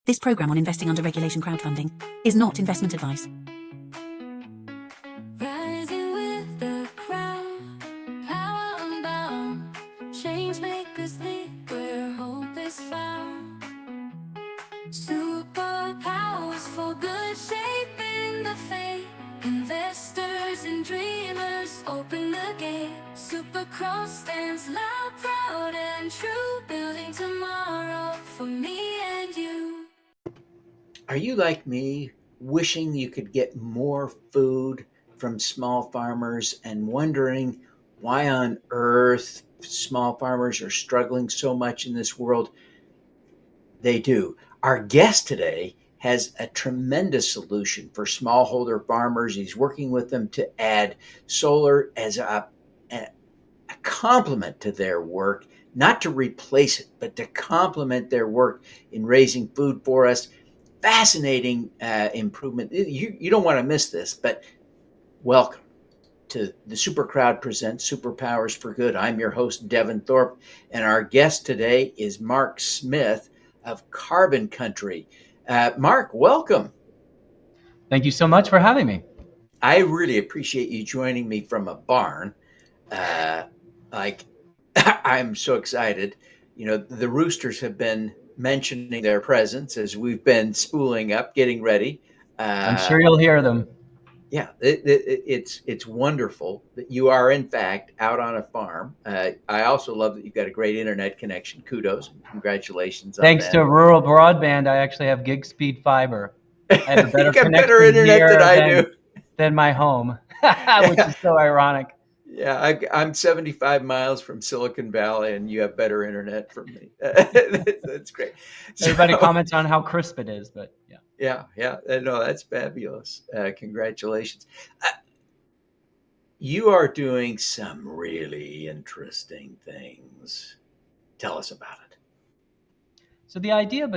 This program on investing under regulation crowdfunding is not investment advice. Rising with the crowd, power unbound, change makers lead where hope is found. Superpowers for good, shaping the fate. Investors and dreamers open the gate. Supercross stands loud, proud and true, building tomorrow for me and you. Are you like me, wishing you could get more food from small farmers and wondering why on earth small farmers are struggling so much in this world? They do. Our guest today has a tremendous solution for smallholder farmers. He's working with them to add solar as a complement to their work, not to replace it, but to complement their work in raising food for us. Fascinating improvement. You don't want to miss this, but welcome to the Super Crowd Presents Superpowers for Good. I'm your host, Devin Thorpe, and our guest today is Mark Smith of Carbon Country. Mark, welcome. Thank you so much for having me. I really appreciate you joining me from a barn. I'm so excited. You know, the roosters have been mentioning their presence as we've been spooling up, getting ready. I'm sure you'll hear them. Yeah, it's wonderful that you are in fact out on a farm. I also love that you've got a great internet connection. Kudos and congratulations. Thanks to rural broadband, I actually have gig speed fiber. I have a better you got connection better internet here than I do. Than my home, which is so ironic. Yeah, I'm 75 miles from Silicon Valley, and you have better internet from me. That's great. Everybody comments on how crisp it is, but yeah. Yeah. No, that's fabulous. Congratulations. You are doing some really interesting things. Tell us about it. So the idea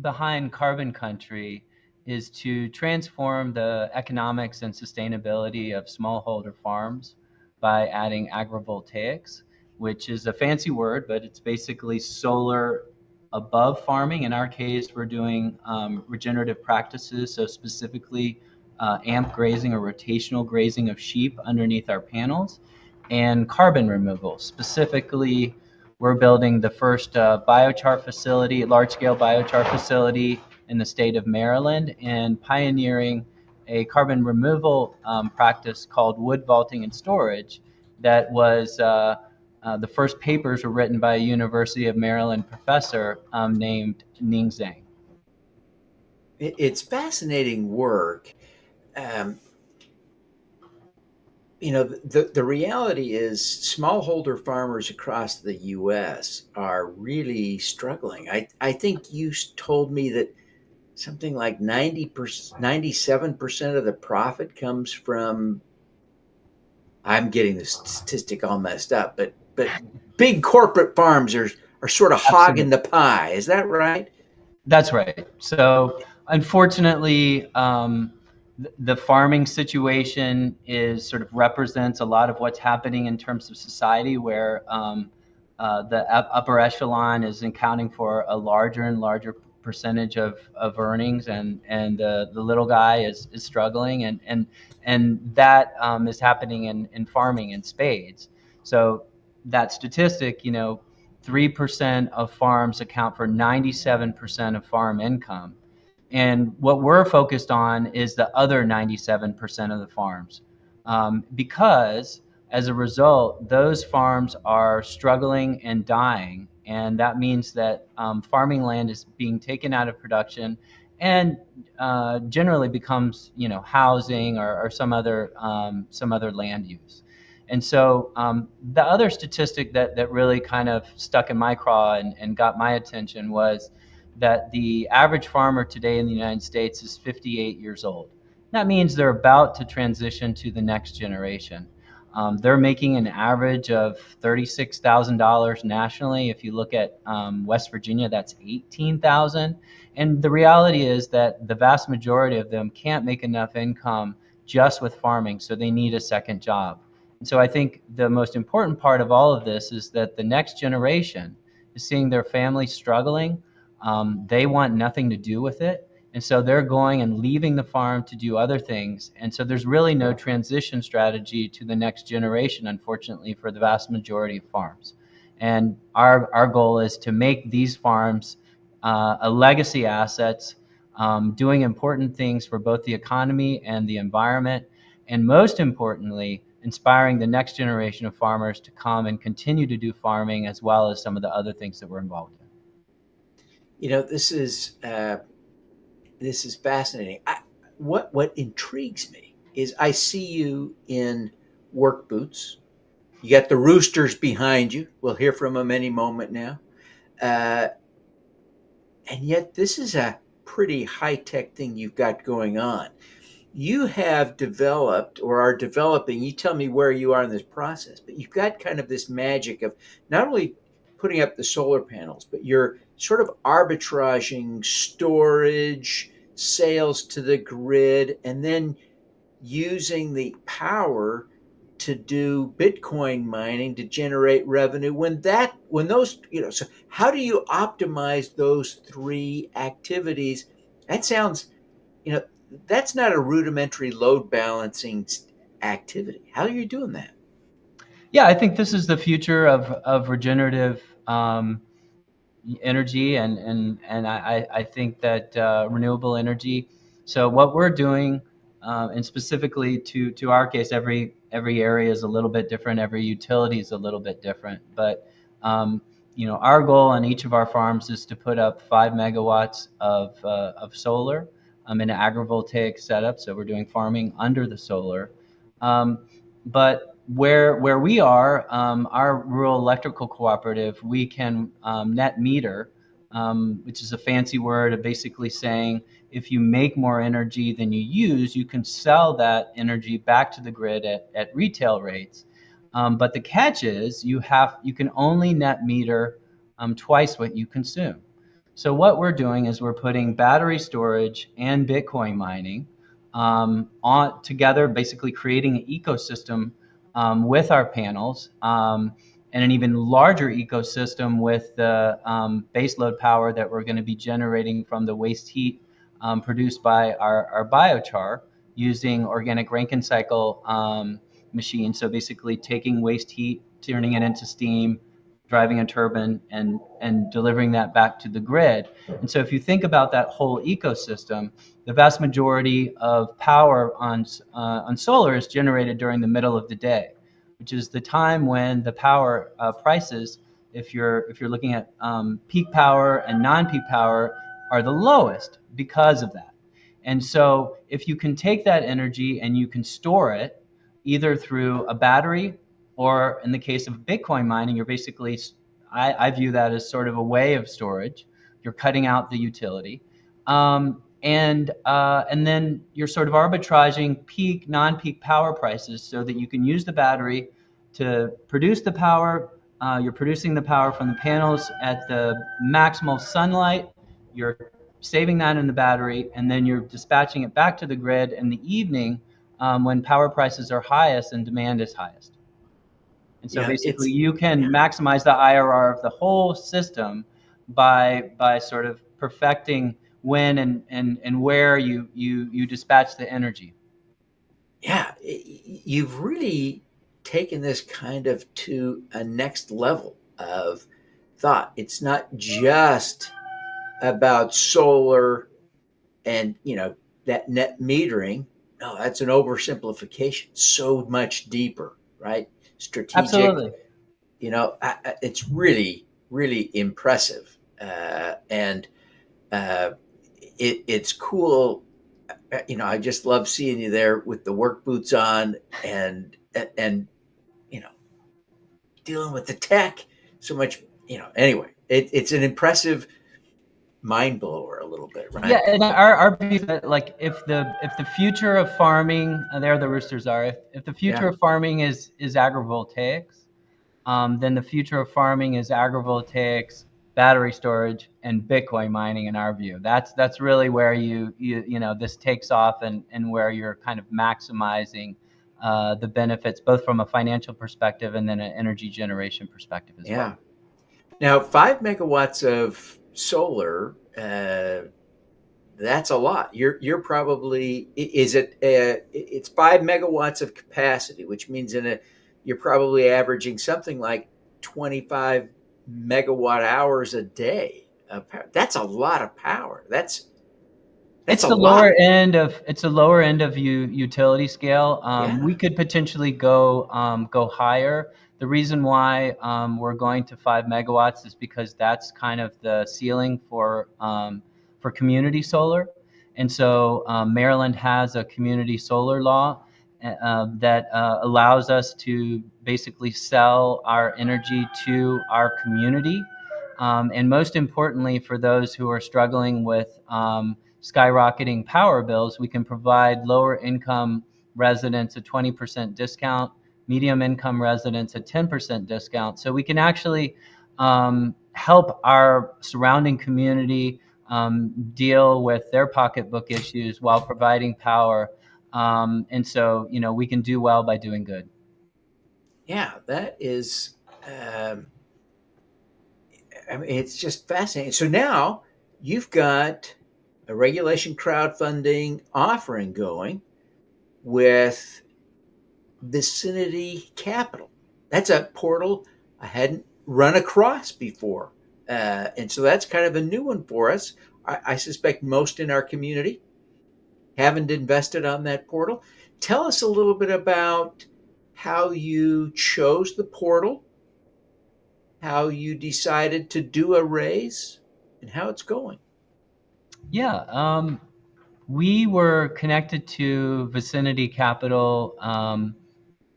behind Carbon Country is to transform the economics and sustainability of smallholder farms by adding agrivoltaics, which is a fancy word, but it's basically solar above farming. In our case, we're doing regenerative practices, so specifically amp grazing or rotational grazing of sheep underneath our panels, and carbon removal. Specifically, we're building the first biochar facility, large-scale biochar facility in the state of Maryland, and pioneering a carbon removal practice called wood vaulting and storage that was the first papers were written by a University of Maryland professor named Ning Zhang. It's fascinating work. You know, the reality is smallholder farmers across the U.S. are really struggling. I think you told me that something like 97% of the profit comes from, I'm getting the statistic all messed up, but big corporate farms are sort of hogging the pie. Is that right? That's right. So unfortunately, the farming situation sort of represents a lot of what's happening in terms of society, where the upper echelon is accounting for a larger and larger percentage of earnings, and the little guy is struggling, and that is happening in farming in spades. So that statistic, 3% of farms account for 97% of farm income. And what we're focused on is the other 97% of the farms, because as a result, those farms are struggling and dying. And that means that farming land is being taken out of production and generally becomes, housing or some other land use. And so the other statistic that really kind of stuck in my craw and got my attention was that the average farmer today in the United States is 58 years old. That means they're about to transition to the next generation. They're making an average of $36,000 nationally. If you look at West Virginia, that's $18,000. And the reality is that the vast majority of them can't make enough income just with farming, so they need a second job. And so I think the most important part of all of this is that the next generation is seeing their family struggling they want nothing to do with it. And so they're going and leaving the farm to do other things. And so there's really no transition strategy to the next generation, unfortunately, for the vast majority of farms. And our goal is to make these farms a legacy assets, doing important things for both the economy and the environment. And most importantly, inspiring the next generation of farmers to come and continue to do farming as well as some of the other things that we're involved in. This is fascinating. What intrigues me is I see you in work boots. You got the roosters behind you. We'll hear from them any moment now. Uh, and yet, this is a pretty high tech thing you've got going on. You have developed or are developing, you tell me where you are in this process, but you've got kind of this magic of not only putting up the solar panels, but you're sort of arbitraging storage, sales to the grid, and then using the power to do Bitcoin mining to generate revenue when those, so how do you optimize those three activities? That sounds, you know, that's not a rudimentary load balancing activity. How are you doing that? Yeah, I think this is the future of regenerative energy, and I think that renewable energy. So what we're doing, and specifically to our case, every area is a little bit different. Every utility is a little bit different. But our goal on each of our farms is to put up 5 megawatts of solar in an agrivoltaic setup. So we're doing farming under the solar. But where we are, our rural electrical cooperative, we can net meter, which is a fancy word of basically saying if you make more energy than you use, you can sell that energy back to the grid at retail rates. But the catch is you can only net meter twice what you consume. So what we're doing is we're putting battery storage and Bitcoin mining on together, basically creating an ecosystem with our panels, and an even larger ecosystem with the baseload power that we're going to be generating from the waste heat produced by our biochar using organic Rankine cycle machines. So basically taking waste heat, turning it into steam, driving a turbine, and delivering that back to the grid. And so if you think about that whole ecosystem, the vast majority of power on solar is generated during the middle of the day, which is the time when the power prices, if you're looking at peak power and non-peak power, are the lowest because of that. And so if you can take that energy and you can store it either through a battery, or in the case of Bitcoin mining, you're basically, I view that as sort of a way of storage. You're cutting out the utility. And then you're sort of arbitraging peak, non-peak power prices so that you can use the battery to produce the power. You're producing the power from the panels at the maximal sunlight. You're saving that in the battery, and then you're dispatching it back to the grid in the evening when power prices are highest and demand is highest. And so basically you can maximize the IRR of the whole system by sort of perfecting when and where you dispatch the energy. Yeah, you've really taken this kind of to a next level of thought. It's not just about solar and, that net metering. No, that's an oversimplification. So much deeper, right? Strategic. Absolutely. It's really, really impressive. And it's cool. I just love seeing you there with the work boots on and dealing with the tech so much. Anyway, it's an impressive mind blower a little bit, right? Yeah, and our view that, like, if the future of farming, there the roosters are. If the future of farming is agrivoltaics, then the future of farming is agrivoltaics, battery storage, and Bitcoin mining. In our view, that's really where you this takes off, and where you're kind of maximizing the benefits, both from a financial perspective and then an energy generation perspective as well. Now, 5 megawatts of solar, that's a lot. You're probably, is it? It's 5 megawatts of capacity, which means you're probably averaging something like 25 megawatt hours a day of power. That's a lot of power. That's It's a the lot. lower end of utility scale. Yeah. We could potentially go higher. The reason why we're going to 5 megawatts is because that's kind of the ceiling for community solar. And so Maryland has a community solar law that allows us to basically sell our energy to our community. And most importantly, for those who are struggling with skyrocketing power bills, we can provide lower income residents a 20% discount, medium income residents a 10% discount. So we can actually help our surrounding community deal with their pocketbook issues while providing power. And so, we can do well by doing good. Yeah, that is. Um, I mean, it's just fascinating. So now you've got a regulation crowdfunding offering going with Vicinity Capital. That's a portal I hadn't run across before. And so that's kind of a new one for us. I suspect most in our community haven't invested on that portal. Tell us a little bit about how you chose the portal, how you decided to do a raise, and how it's going. Yeah. We were connected to Vicinity Capital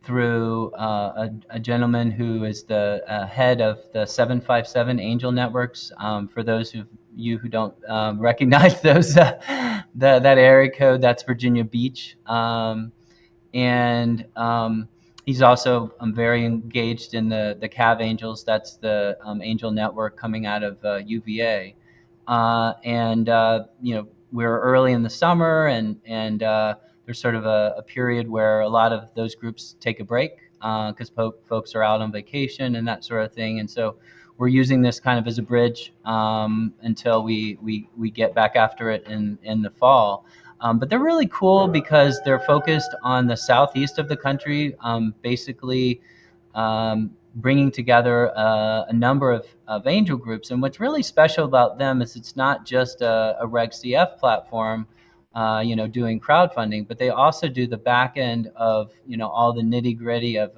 through a gentleman who is the head of the 757 Angel Networks. For those of you who don't recognize that area code, that's Virginia Beach. And he's also very engaged in the Cav Angels. That's the angel network coming out of UVA. And we're early in the summer, and there's sort of a period where a lot of those groups take a break because folks are out on vacation and that sort of thing. And so we're using this kind of as a bridge until we get back after it in the fall. But they're really cool because they're focused on the southeast of the country, basically bringing together a number of angel groups. And what's really special about them is it's not just a Reg CF platform, doing crowdfunding, but they also do the back end of, all the nitty gritty of,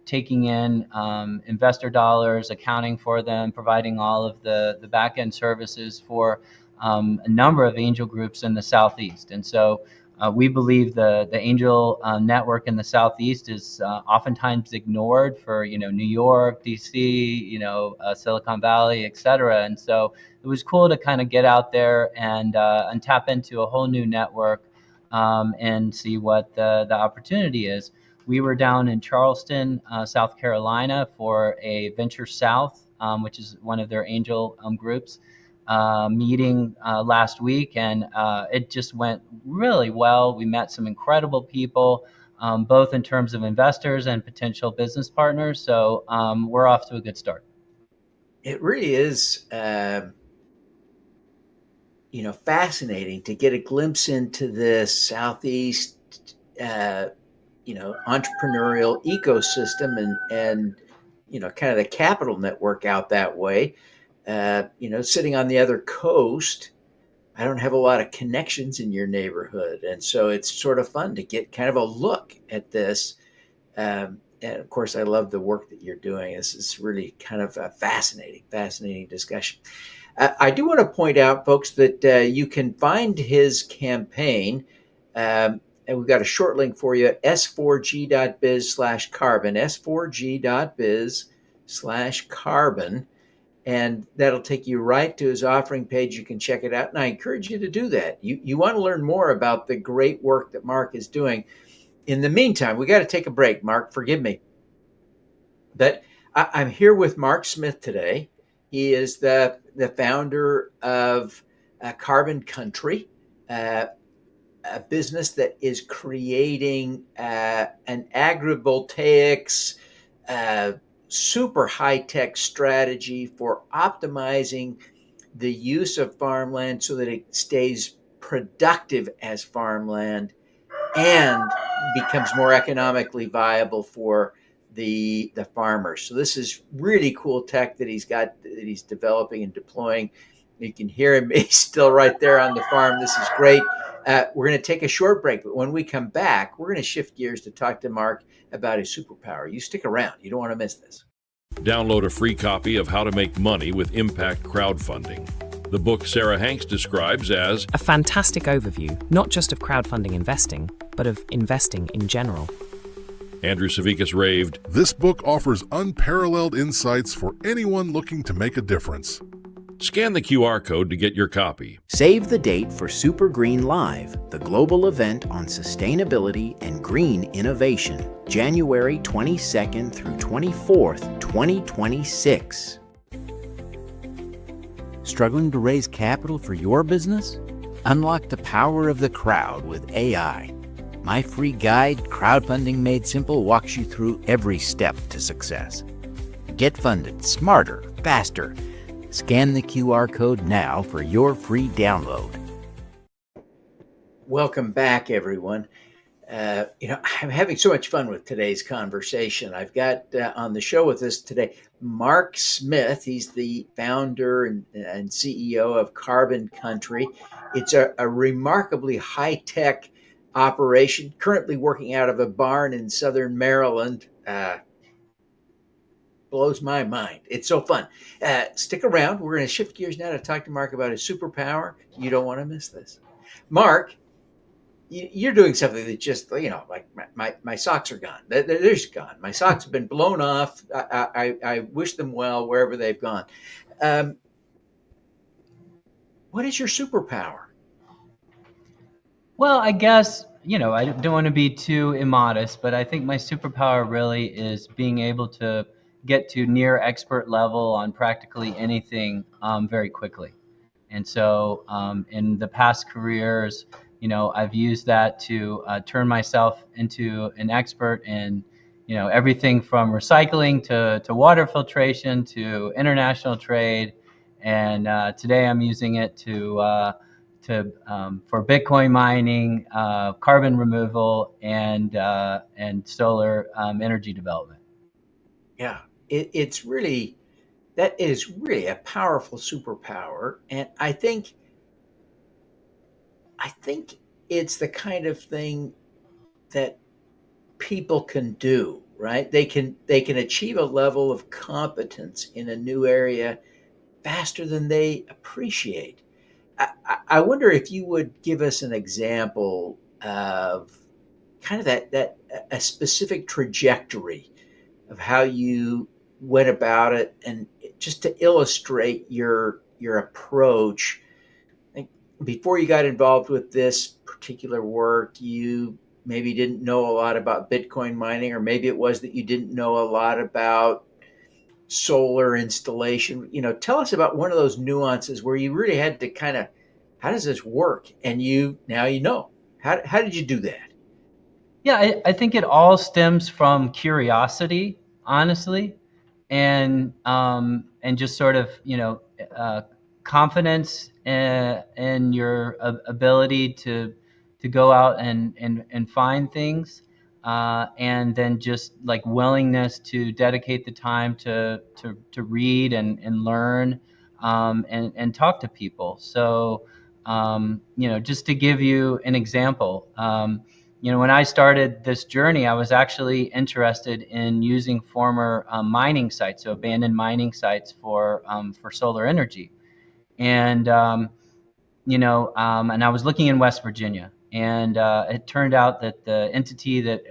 taking in investor dollars, accounting for them, providing all of the back end services for a number of angel groups in the Southeast. And so we believe the angel network in the Southeast is oftentimes ignored for, New York, DC, Silicon Valley, et cetera. And so it was cool to kind of get out there and tap into a whole new network and see what the opportunity is. We were down in Charleston, South Carolina for a Venture South, which is one of their angel groups, meeting last week, and it just went really well. We met some incredible people, both in terms of investors and potential business partners. So we're off to a good start. It really is, fascinating to get a glimpse into this Southeast, uh, entrepreneurial ecosystem and kind of the capital network out that way. Sitting on the other coast, I don't have a lot of connections in your neighborhood. And so it's sort of fun to get kind of a look at this. And of course, I love the work that you're doing. This is really kind of a fascinating discussion. I do want to point out, folks, that you can find his campaign. And we've got a short link for you at s4g.biz/carbon, s4g.biz/carbon. And that'll take you right to his offering page. You can check it out. And I encourage you to do that. You want to learn more about the great work that Mark is doing. In the meantime, we got to take a break. Mark, forgive me. But I'm here with Mark Smith today. He is the founder of Carbon Country, a business that is creating an agrivoltaics super high-tech strategy for optimizing the use of farmland so that it stays productive as farmland and becomes more economically viable for the farmers. So this is really cool tech that he's developing and deploying. You can hear him; he's still right there on the farm. This is great. We're going to take a short break, but when we come back, we're going to shift gears to talk to Mark about his superpower. You stick around; you don't want to miss this. Download a free copy of How to Make Money with Impact Crowdfunding. The book Sarah Hanks describes as a fantastic overview, not just of crowdfunding investing, but of investing in general. Andrew Savickas raved, "This book offers unparalleled insights for anyone looking to make a difference." Scan the QR code to get your copy. Save the date for Super Green Live, the global event on sustainability and green innovation, January 22nd through 24th, 2026. Struggling to raise capital for your business? Unlock the power of the crowd with AI. My free guide, Crowdfunding Made Simple, walks you through every step to success. Get funded smarter, faster. Scan the QR code now for your free download. Welcome back, everyone. I'm having so much fun with today's conversation. I've got on the show with us today Mark Smith. He's the founder and CEO of Carbon Country. It's a remarkably high-tech operation, currently working out of a barn in southern Maryland. Blows my mind. It's so fun. Stick around. We're going to shift gears now to talk to Mark about his superpower. You don't want to miss this. Mark, you're doing something that just, like my socks are gone. They're just gone. My socks have been blown off. I wish them well wherever they've gone. What is your superpower? Well, I guess, I don't want to be too immodest, but I think my superpower really is being able to get to near expert level on practically anything very quickly. And so in the past careers, I've used that to turn myself into an expert in, everything from recycling to water filtration to international trade. And today I'm using it for Bitcoin mining, carbon removal, and solar energy development. Yeah, that is really a powerful superpower, and I think it's the kind of thing that people can do, right? They can achieve a level of competence in a new area faster than they appreciate. I wonder if you would give us an example of kind of that a specific trajectory of how you went about it, and just to illustrate your approach. Before you got involved with this particular work, you maybe didn't know a lot about Bitcoin mining, or maybe it was that you didn't know a lot about solar installation. Tell us about one of those nuances where you really had to kind of, how does this work? And now you know. How did you do that? Yeah, I think it all stems from curiosity, honestly, and just sort of confidence in your ability to go out and find things, and then just like willingness to dedicate the time to read and learn, and talk to people. So just to give you an example. When I started this journey, I was actually interested in using former mining sites, so abandoned mining sites for solar energy, and and I was looking in West Virginia, and it turned out that the entity that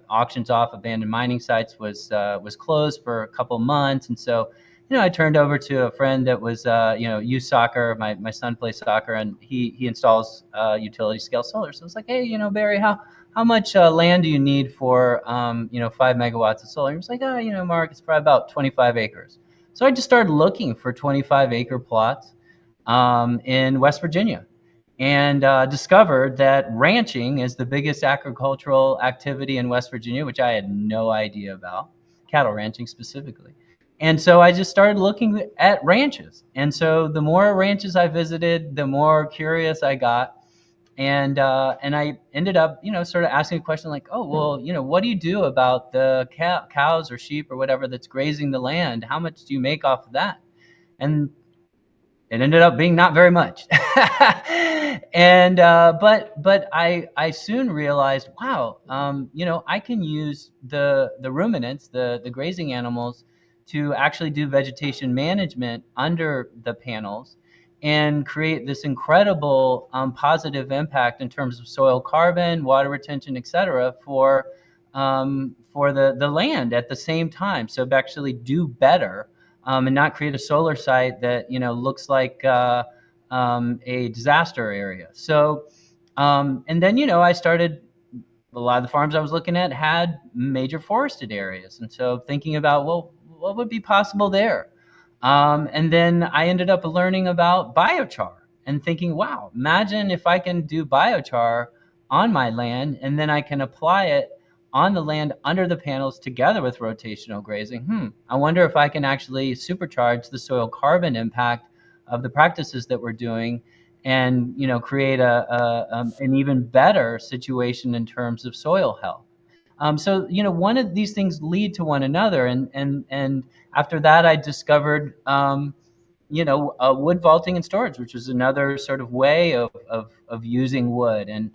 auctions off abandoned mining sites was closed for a couple of months, and so I turned over to a friend that was youth soccer. My son plays soccer, and he installs utility scale solar. So I was like, hey, Barry, how much land do you need for 5 megawatts of solar? He was like, Mark, it's probably about 25 acres. So I just started looking for 25 acre plots in West Virginia, and discovered that ranching is the biggest agricultural activity in West Virginia, which I had no idea about, cattle ranching specifically. And so I just started looking at ranches. And so the more ranches I visited, the more curious I got. And I ended up, sort of asking a question like, oh, well, what do you do about the cows or sheep or whatever that's grazing the land? How much do you make off of that? And it ended up being not very much. And but I soon realized, wow, I can use the ruminants, the grazing animals, to actually do vegetation management under the panels and create this incredible positive impact in terms of soil carbon, water retention, et cetera, for the land at the same time. So actually do better, and not create a solar site that looks like a disaster area. So and then I started. A lot of the farms I was looking at had major forested areas, and so thinking about, well, what would be possible there? And then I ended up learning about biochar and thinking, wow, imagine if I can do biochar on my land, and then I can apply it on the land under the panels together with rotational grazing. I wonder if I can actually supercharge the soil carbon impact of the practices that we're doing, and create an even better situation in terms of soil health. So one of these things lead to one another, and after that I discovered wood vaulting and storage, which was another sort of way of using wood. And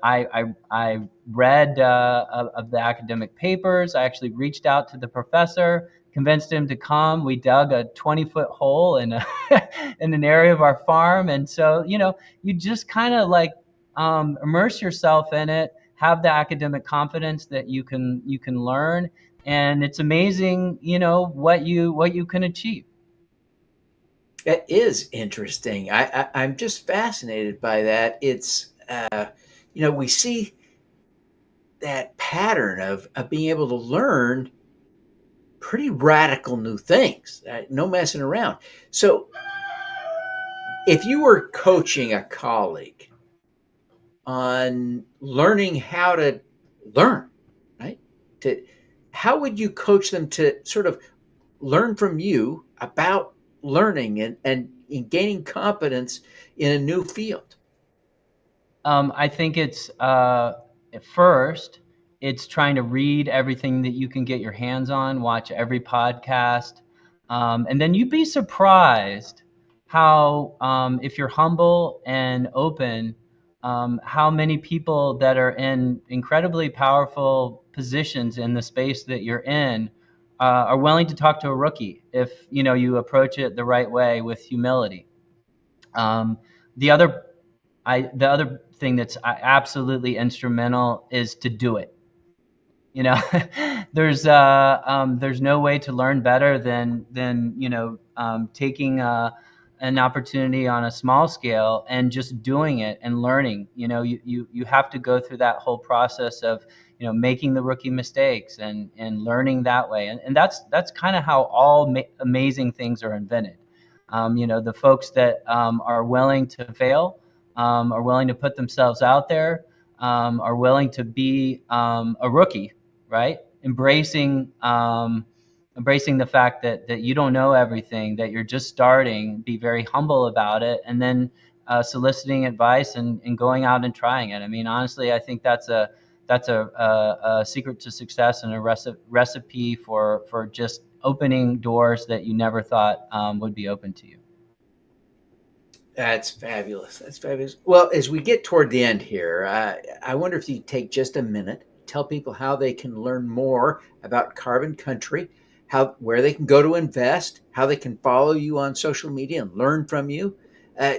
I read of the academic papers. I actually reached out to the professor, convinced him to come. We dug a 20-foot hole in in an area of our farm, and so you just kind of like immerse yourself in it, have the academic confidence that you can learn, and it's amazing what you can achieve. That is interesting. I'm just fascinated by that. It's we see that pattern of being able to learn pretty radical new things, no messing around. So if you were coaching a colleague on learning how to learn, right? How would you coach them to sort of learn from you about learning and in gaining competence in a new field? I think it's at first it's trying to read everything that you can get your hands on, watch every podcast, and then you'd be surprised how, if you're humble and open, how many people that are in incredibly powerful positions in the space that you're in are willing to talk to a rookie if you approach it the right way with humility. The other thing that's absolutely instrumental is to do it. There's no way to learn better than taking an opportunity on a small scale and just doing it and learning. You have to go through that whole process of making the rookie mistakes and learning that way. And that's kind of how all amazing things are invented. The folks that are willing to fail, are willing to put themselves out there, are willing to be a rookie, right? Embracing the fact that you don't know everything, that you're just starting, be very humble about it, and then soliciting advice and going out and trying it. I mean, honestly, I think that's a secret to success and a recipe for just opening doors that you never thought would be open to you. That's fabulous. That's fabulous. Well, as we get toward the end here, I wonder if you take just a minute, tell people how they can learn more about Carbon Country, where they can go to invest, how they can follow you on social media and learn from you.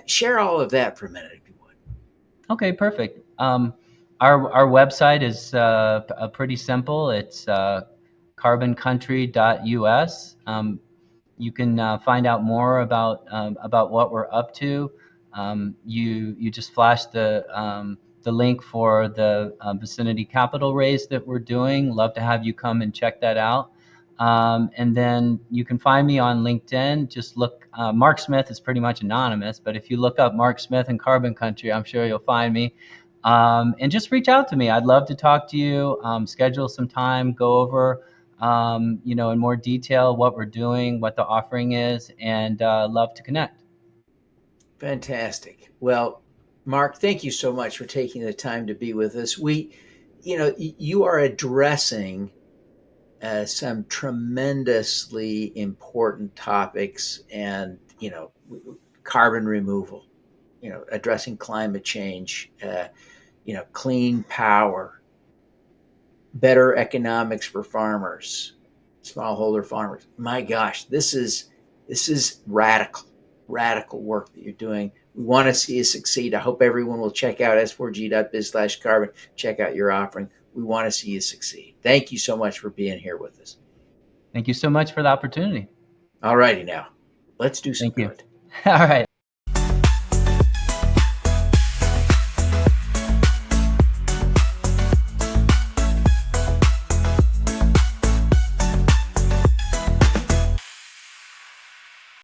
Share all of that for a minute, if you would. Okay, perfect. Our website is pretty simple. It's carboncountry.us. You can find out more about what we're up to. You just flash the link for the vicinity capital raise that we're doing. Love to have you come and check that out. And then you can find me on LinkedIn. Just look, Mark Smith is pretty much anonymous, but if you look up Mark Smith and Carbon Country, I'm sure you'll find me. And just reach out to me. I'd love to talk to you, schedule some time, go over in more detail what we're doing, what the offering is, and love to connect. Fantastic. Well, Mark, thank you so much for taking the time to be with us. You are addressing some tremendously important topics, and carbon removal, addressing climate change, clean power, better economics for farmers, smallholder farmers. My gosh, this is radical work that you're doing. We want to see you succeed. I hope everyone will check out s4g.biz/carbon. Check out your offering. We want to see you succeed. Thank you so much for being here with us. Thank you so much for the opportunity. All righty now. Let's do some Thank you. good. All right.